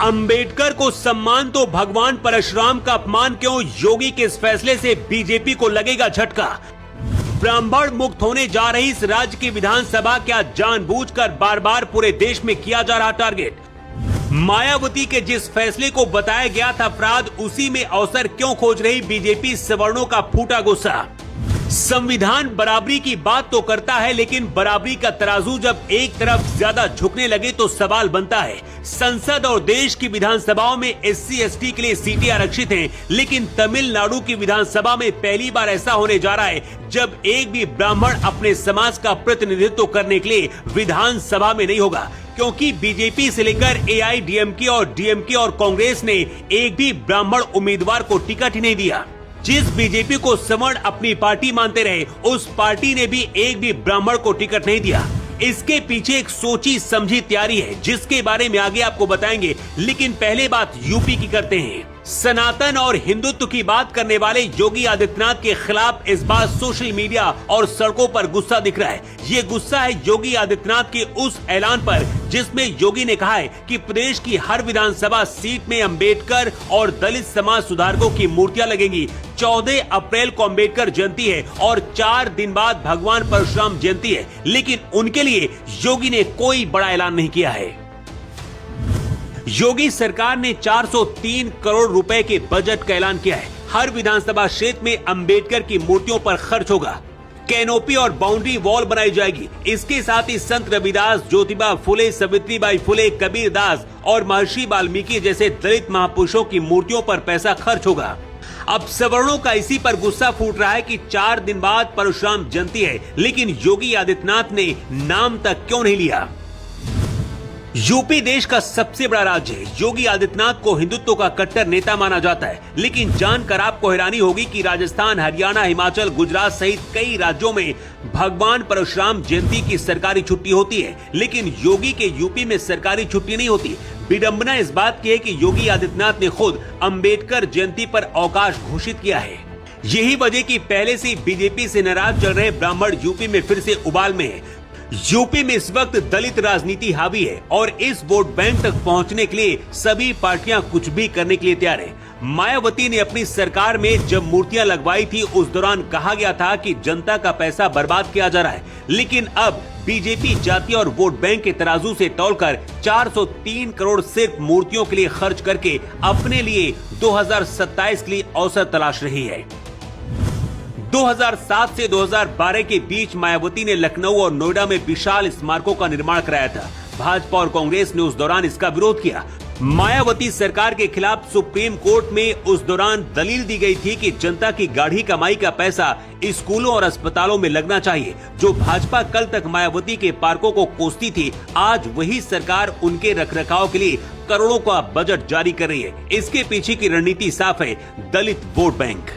अंबेडकर को सम्मान तो भगवान परशुराम का अपमान क्यों? योगी के इस फैसले से बीजेपी को लगेगा झटका। ब्राह्मण मुक्त होने जा रही इस राज्य की विधानसभा क्या जानबूझकर बार बार पूरे देश में किया जा रहा टारगेट? मायावती के जिस फैसले को बताया गया था अपराध, उसी में अवसर क्यों खोज रही बीजेपी? सवर्णों का फूटा गुस्सा। संविधान बराबरी की बात तो करता है, लेकिन बराबरी का तराजू जब एक तरफ ज्यादा झुकने लगे तो सवाल बनता है। संसद और देश की विधानसभाओं में SC/ST के लिए सीटें आरक्षित हैं, लेकिन तमिलनाडु की विधानसभा में पहली बार ऐसा होने जा रहा है जब एक भी ब्राह्मण अपने समाज का प्रतिनिधित्व करने के लिए विधानसभा में नहीं होगा, क्योंकि बीजेपी से लेकर AIADMK और DMK और कांग्रेस ने एक भी ब्राह्मण उम्मीदवार को टिकट ही नहीं दिया। जिस बीजेपी को सवर्ण अपनी पार्टी मानते रहे, उस पार्टी ने भी एक भी ब्राह्मण को टिकट नहीं दिया। इसके पीछे एक सोची समझी तैयारी है, जिसके बारे में आगे आपको बताएंगे। लेकिन पहले बात यूपी की करते हैं। सनातन और हिंदुत्व की बात करने वाले योगी आदित्यनाथ के खिलाफ इस बार सोशल मीडिया और सड़कों पर गुस्सा दिख रहा है। ये गुस्सा है योगी आदित्यनाथ के उस ऐलान पर जिसमें योगी ने कहा है कि प्रदेश की हर विधानसभा सीट में अंबेडकर और दलित समाज सुधारकों की मूर्तियां लगेंगी। 14 अप्रैल को अंबेडकर जयंती है और 4 दिन बाद भगवान परशुराम जयंती है, लेकिन उनके लिए योगी ने कोई बड़ा ऐलान नहीं किया है। योगी सरकार ने 403 करोड़ रुपए के बजट का ऐलान किया है। हर विधानसभा क्षेत्र में अंबेडकर की मूर्तियों पर खर्च होगा। कैनोपी और बाउंड्री वॉल बनाई जाएगी। इसके साथ ही संत रविदास, ज्योतिबा फुले, सावित्रीबाई फुले, कबीर दास और महर्षि वाल्मीकि जैसे दलित महापुरुषों की मूर्तियों पर पैसा खर्च होगा। अब सवर्णों का इसी पर गुस्सा फूट रहा है कि 4 दिन बाद परशुराम जयंती है, लेकिन योगी आदित्यनाथ ने नाम तक क्यों नहीं लिया? यूपी देश का सबसे बड़ा राज्य है। योगी आदित्यनाथ को हिंदुत्व का कट्टर नेता माना जाता है, लेकिन जानकर आपको हैरानी होगी कि राजस्थान, हरियाणा, हिमाचल, गुजरात सहित कई राज्यों में भगवान परशुराम जयंती की सरकारी छुट्टी होती है, लेकिन योगी के यूपी में सरकारी छुट्टी नहीं होती। विडंबना इस बात की है कि योगी आदित्यनाथ ने खुद अंबेडकर जयंती पर अवकाश घोषित किया है। यही वजह कि पहले से बीजेपी से नाराज चल रहे ब्राह्मण यूपी में फिर से उबाल में है। यूपी में इस वक्त दलित राजनीति हावी है और इस वोट बैंक तक पहुंचने के लिए सभी पार्टियां कुछ भी करने के लिए तैयार है। मायावती ने अपनी सरकार में जब मूर्तियां लगवाई थी, उस दौरान कहा गया था कि जनता का पैसा बर्बाद किया जा रहा है, लेकिन अब बीजेपी जाति और वोट बैंक के तराजू से तौलकर 403 करोड़ सिर्फ मूर्तियों के लिए खर्च करके अपने लिए 2027 के लिए अवसर तलाश रही है। 2007 से 2012 के बीच मायावती ने लखनऊ और नोएडा में विशाल स्मारकों का निर्माण कराया था। भाजपा और कांग्रेस ने उस दौरान इसका विरोध किया। मायावती सरकार के खिलाफ सुप्रीम कोर्ट में उस दौरान दलील दी गई थी कि जनता की गाढ़ी कमाई का पैसा स्कूलों और अस्पतालों में लगना चाहिए। जो भाजपा कल तक मायावती के पार्कों को कोसती थी, आज वही सरकार उनके रखरखाव के लिए करोड़ों का बजट जारी कर रही है। इसके पीछे की रणनीति साफ है, दलित वोट बैंक।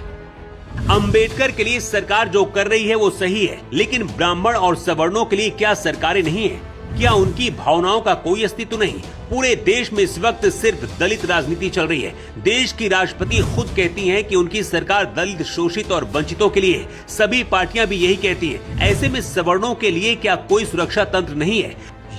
अंबेडकर के लिए सरकार जो कर रही है वो सही है, लेकिन ब्राह्मण और सवर्णों के लिए क्या सरकारें नहीं है? क्या उनकी भावनाओं का कोई अस्तित्व नहीं? पूरे देश में इस वक्त सिर्फ दलित राजनीति चल रही है। देश की राष्ट्रपति खुद कहती हैं कि उनकी सरकार दलित, शोषित और वंचितों के लिए है। सभी पार्टियां भी यही कहती हैं। ऐसे में सवर्णों के लिए क्या कोई सुरक्षा तंत्र नहीं है?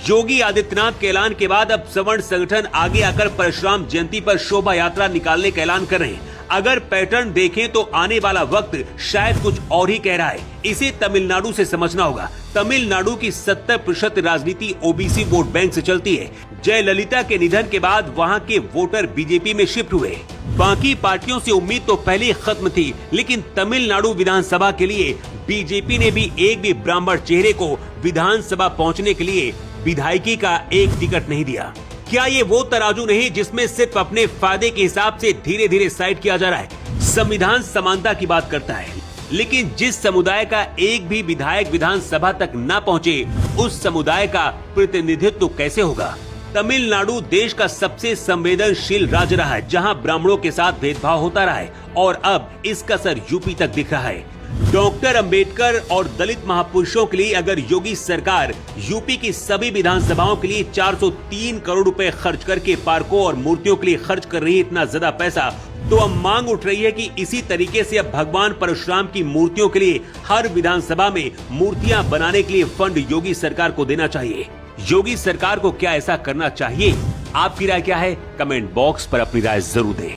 योगी आदित्यनाथ के ऐलान के बाद अब सवर्ण संगठन आगे आकर परशुराम जयंती पर शोभा यात्रा निकालने का ऐलान कर रहे हैं। अगर पैटर्न देखें तो आने वाला वक्त शायद कुछ और ही कह रहा है। इसे तमिलनाडु से समझना होगा। तमिलनाडु की 70% राजनीति ओबीसी वोट बैंक से चलती है। जयललिता के निधन के बाद वहां के वोटर बीजेपी में शिफ्ट हुए। बाकी पार्टियों से उम्मीद तो पहले ही खत्म थी, लेकिन तमिलनाडु विधानसभा के लिए बीजेपी ने भी एक भी ब्राह्मण चेहरे को विधानसभा पहुँचने के लिए विधायकी का एक टिकट नहीं दिया। क्या ये वो तराजू नहीं जिसमें सिर्फ अपने फायदे के हिसाब से धीरे धीरे साइड किया जा रहा है? संविधान समानता की बात करता है, लेकिन जिस समुदाय का एक भी विधायक विधानसभा तक न पहुंचे, उस समुदाय का प्रतिनिधित्व कैसे होगा? तमिलनाडु देश का सबसे संवेदनशील राज्य रहा है, जहां ब्राह्मणों के साथ भेदभाव होता रहा है, और अब इसका असर यूपी तक दिख रहा है। डॉक्टर अंबेडकर और दलित महापुरुषों के लिए अगर योगी सरकार यूपी की सभी विधानसभाओं के लिए 403 करोड़ रुपए खर्च करके पार्कों और मूर्तियों के लिए खर्च कर रही है इतना ज्यादा पैसा, तो अब मांग उठ रही है कि इसी तरीके से अब भगवान परशुराम की मूर्तियों के लिए हर विधानसभा में मूर्तियां बनाने के लिए फंड योगी सरकार को देना चाहिए। योगी सरकार को क्या ऐसा करना चाहिए? आपकी राय क्या है? कमेंट बॉक्स पर अपनी राय जरूर दें।